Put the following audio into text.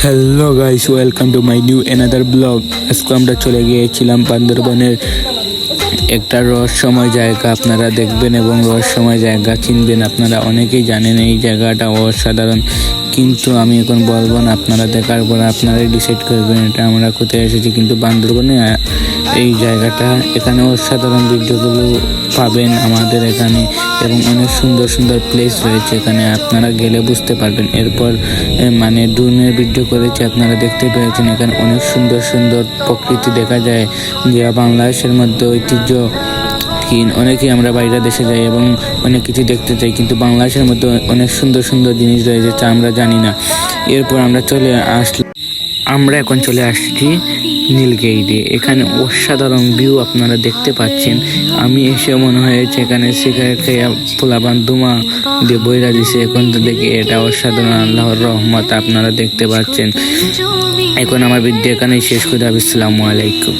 Hello guys, welcome to my new another blog. আজকে আমরা চলে গিয়েছিলাম বান্দরবনের একটা রহস্যময় জায়গা। আপনারা দেখবেন এবং রহস্যময় জায়গা চিনবেন। আপনারা অনেকেই জানেন এই জায়গাটা অসাধারণ, কিন্তু আমি এখন বলবো না। আপনারা দেখার পর আপনারাই ডিসাইড করবেন এটা আমরা কোথায় এসেছি। কিন্তু বান্দরবনে এই জায়গাটা, এখানে অসাধারণ ভিডিওগুলো পাবেন আমাদের এখানে, এবং অনেক সুন্দর সুন্দর প্লেস রয়েছে এখানে। আপনারা গেলে বুঝতে পারবেন। এরপর মানে ড্রোনের ভিডিও করেছে, আপনারা দেখতে পেয়েছেন। এখানে অনেক সুন্দর সুন্দর প্রকৃতি দেখা যায়, যা বাংলাদেশের মধ্যে ঐতিহ্য। অনেকেই আমরা বাইরে দেশে যাই এবং অনেক কিছু দেখতে চাই, কিন্তু বাংলাদেশের মধ্যে অনেক সুন্দর সুন্দর জিনিস রয়েছে যা আমরা জানি না। এরপর আমরা এখন চলে আসছি নীলগিরিতে। এখানে অসাধারণ ভিউ আপনারা দেখতে পাচ্ছেন। আমি এসে মনে হয়েছে এখানে সিগারেট খেয়ে পোলাপান ধুমা দিয়ে বইরা দিছে। এখন তো দেখি এটা অসাধারণ, আল্লাহর রহমত আপনারা দেখতে পাচ্ছেন। এখন আমার ভিডিও এখানেই শেষ করে। আসসালামু আলাইকুম।